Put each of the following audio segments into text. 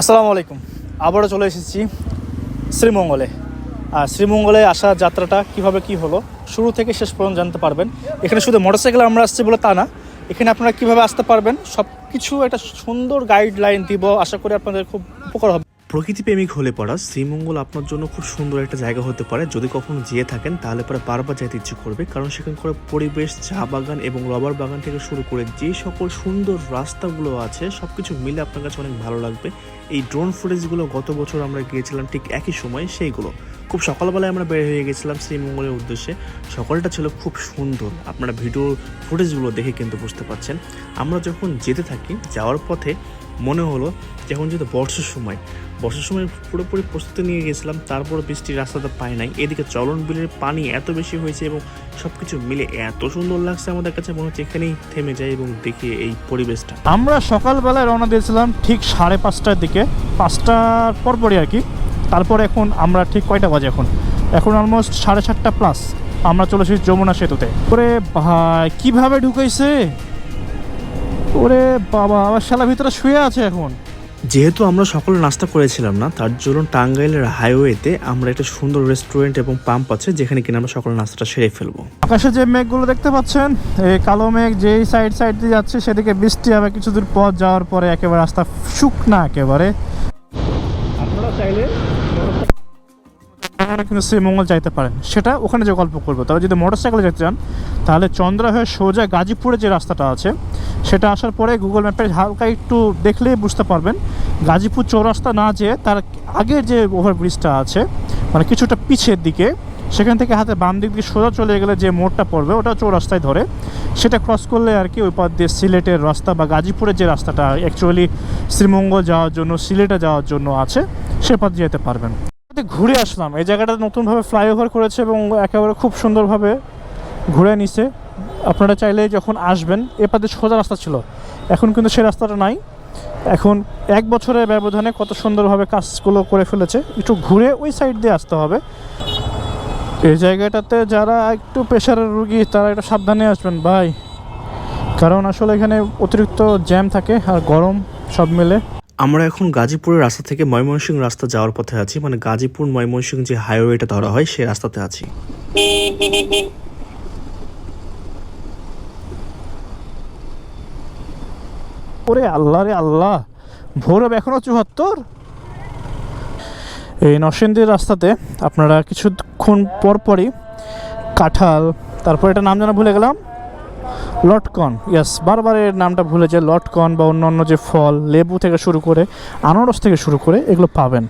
আসসালামু আলাইকুম। আবারও চলে এসেছি শ্রীমঙ্গলে। আর শ্রীমঙ্গলে আসার যাত্রাটা কিভাবে কি হলো শুরু থেকে শেষ পর্যন্ত জানতে পারবেন। এখানে শুধু মোটরসাইকেলে আমরা আসছি বলে তা না, এখানে আপনারা কিভাবে আসতে পারবেন সব কিছু একটা সুন্দর গাইডলাইন দিব। আশা করি আপনাদের খুব উপকার হবে। প্রকৃতিপ্রেমিক হলে পড়া শ্রীমঙ্গল আপনার জন্য খুব সুন্দর একটা জায়গা হতে পারে। যদি কখনো যেয়ে থাকেন তাহলে পরে বারবার যেতে ইচ্ছে করবে, কারণ সেখানকার পরিবেশ, চা বাগান এবং রবার বাগান থেকে শুরু করে যে সকল সুন্দর রাস্তাগুলো আছে সবকিছু মিলে আপনার কাছে অনেক ভালো লাগবে। এই ড্রোন ফুটেজগুলো গত বছর আমরা গিয়েছিলাম ঠিক একই সময়, সেইগুলো খুব সকালবেলায় আমরা বের হয়ে গেছিলাম শ্রীমঙ্গলের উদ্দেশ্যে। সকালটা ছিল খুব সুন্দর, আপনারা ভিডিও ফুটেজগুলো দেখে কিন্তু বুঝতে পারছেন। আমরা যখন যেতে থাকি যাওয়ার পথে মনে হলো যখন যেহেতু বর্ষার সময় পুরোপুরি প্রস্তুতি নিয়ে গেছিলাম, তারপর বৃষ্টির রাস্তাটা পাই নাই। এদিকে চলন বিলের পানি এত বেশি হয়েছে এবং সব কিছু মিলে এত সুন্দর লাগছে আমাদের কাছে, মনে হচ্ছে এখানেই থেমে যায় এবং দেখি এই পরিবেশটা। আমরা সকালবেলায় রওনা দিয়েছিলাম ঠিক 5:30টার দিকে, 5টার পরপরই আর কি। তারপরে এখন আমরা ঠিক কয়টা বাজে, এখন অলমোস্ট 7:30 প্লাস। আমরা চলে এসেছি যমুনা সেতুতে। ওরে ভাই কীভাবে ঢুকাইছে, ওরে বাবা, আবার শালা ভিতরে শুয়ে আছে এখন। যেহেতু আমরা সকলে নাস্তা করেছিলাম না, তার জন্য টাঙ্গাইলের হাইওয়েতে আমরা একটা সুন্দর রেস্টুরেন্ট এবং পাম্প আছে যেখানে কিনা আমরা সকলে নাস্তাটা সেরে ফেলবো। আকাশে যে মেঘগুলো দেখতে পাচ্ছেন, এই কালো মেঘ যেই সাইড দিয়ে যাচ্ছে সেদিকে বৃষ্টি হবে কিছু দূর পথ যাওয়ার পরে, একেবারে রাস্তা শুকনা একেবারে। আপনারা চাইলে কিন্তু শ্রীমঙ্গল যাইতে পারেন, সেটা ওখানে যে গল্প করবো। তবে যদি মোটরসাইকেলে যেতে চান তাহলে চন্দ্রা হয়ে সোজা গাজীপুরে যে রাস্তাটা আছে সেটা আসার পরে গুগল ম্যাপে হালকা একটু দেখলেই বুঝতে পারবেন। গাজীপুর চৌরাস্তা না যেয়ে তার আগের যে ওভারব্রিজটা আছে, মানে কিছুটা পিছের দিকে, সেখান থেকে হাতে বাম দিক দিয়ে সোজা চলে গেলে যে মোড়টা পড়বে ওটা চৌরাস্তায় ধরে, সেটা ক্রস করলে আর কি ওই পথ দিয়ে সিলেটের রাস্তা বা গাজীপুরের যে রাস্তাটা অ্যাকচুয়ালি শ্রীমঙ্গল যাওয়ার জন্য, সিলেটে যাওয়ার জন্য আছে, সে পথ যেতে পারবেন। ঘুরে আসলাম, এই জায়গাটা নতুনভাবে ফ্লাইওভার করেছে এবং একেবারে খুব সুন্দরভাবে ঘুরে নিছে। আপনারা চাইলে যখন আসবেন, এ পাশে সোজা রাস্তা ছিল, এখন কিন্তু সেই রাস্তাটা নাই। এখন 1 বছরের ব্যবধানে কত সুন্দরভাবে কাজগুলো করে ফেলেছে। একটু ঘুরে ওই সাইড দিয়ে আসতে হবে। এই জায়গাটাতে যারা একটু প্রেশারের রুগী তারা একটু সাবধানে আসবেন ভাই, কারণ আসলে এখানে অতিরিক্ত জ্যাম থাকে আর গরম সব মিলে। আমরা এখন গাজীপুরের রাস্তা থেকে ময়মনসিংহ রাস্তা যাওয়ার পথে আছি, মানে গাজীপুর ময়মনসিংহ যে হাইওয়েটা ধরা হয় সেই রাস্তাতে আছি। ওরে আল্লাহ রে আল্লাহ, ভোর হবে এখনো 74। এই নরসিংদীর রাস্তাতে আপনারা কিছুক্ষণ পরপরই কাঁঠাল, তারপর এটা নাম জানা ভুলে গেলাম, লটকন, ইয়েস, বারবার এর নামটা ভুলে যায়, লটকন বা অন্য যে ফল, লেবু থেকে শুরু করে আনারস থেকে শুরু করে এগুলো পাবেন।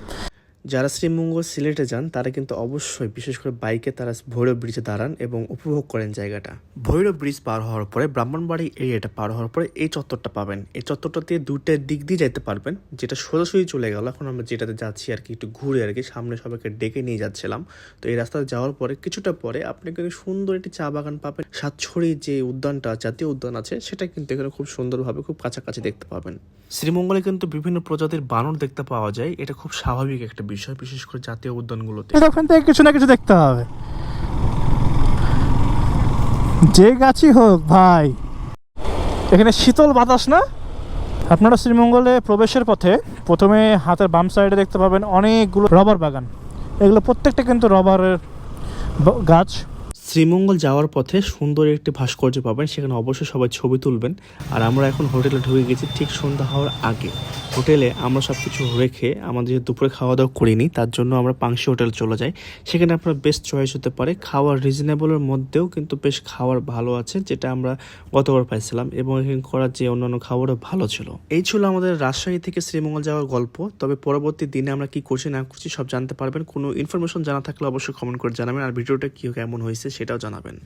যারা শ্রীমঙ্গল সিলেটে যান তারা কিন্তু অবশ্যই বিশেষ করে বাইকে তারা ভৈরব ব্রিজে দাঁড়ান এবং উপভোগ করেন জায়গাটা। ভৈরব ব্রিজ পার হওয়ার পরে ব্রাহ্মণবাড়ি এরিয়াটা পার হওয়ার পরে এই চত্বরটা পাবেন। এই চত্বরটা দিয়ে দুইটা দিক দিয়ে যেতে পারবেন, যেটা সোজাসুজি চলে গেল। এখন আমরা যেটাতে যাচ্ছি আর কি, একটু ঘুরে আর কি, সামনে সবাইকে ডেকে নিয়ে যাচ্ছিলাম। তো এই রাস্তায় যাওয়ার পরে কিছুটা পরে আপনি কিন্তু সুন্দর একটি চা বাগান পাবেন। সাতছড়ি যে উদ্যানটা, জাতীয় উদ্যান আছে, সেটা কিন্তু এখানে খুব সুন্দরভাবে খুব কাছাকাছি দেখতে পাবেন। শ্রীমঙ্গলে কিন্তু বিভিন্ন প্রজাতির বানর দেখতে পাওয়া যায়, এটা খুব স্বাভাবিক একটা বিষয়, বিশেষ করে জাতীয় উদ্যানগুলোতে। ওখান থেকে কিছু না কিছু দেখতে হবে, যে গাছই হোক ভাই। এখানে শীতল বাতাস না। আপনারা শ্রীমঙ্গলে প্রবেশের পথে প্রথমে হাতের বাম সাইডে দেখতে পাবেন অনেকগুলো রবার বাগান। এগুলো প্রত্যেকটা কিন্তু রবারের গাছ। শ্রীমঙ্গল যাওয়ার পথে সুন্দর একটি ভাস্কর্য পাবেন, সেখানে অবশ্যই সবাই ছবি তুলবেন। আর আমরা এখন হোটেলে ঢুকে গেছি ঠিক সন্ধ্যা হওয়ার আগে। হোটেলে আমরা সব কিছু রেখে আমাদের দুপুরে খাওয়া দাওয়া করিনি, তার জন্য আমরা পাংশি হোটেলে চলে যাই। সেখানে আপনার বেস্ট চয়েস হতে পারে, খাওয়ার রিজনেবলের মধ্যেও কিন্তু বেশ খাওয়ার ভালো আছে, যেটা আমরা গতবার পাইছিলাম, এবং এখানে করার যে অন্যান্য খাবারও ভালো ছিল। এই ছিল আমাদের রাজশাহী থেকে শ্রীমঙ্গল যাওয়ার গল্প। তবে পরবর্তী দিনে আমরা কি করছি না করছি সব জানতে পারবেন। কোনো ইনফরমেশন জানা থাকলে অবশ্যই কমেন্ট করে জানাবেন, আর ভিডিওটা কি কেমন হয়েছে সেটাও জানাবেন।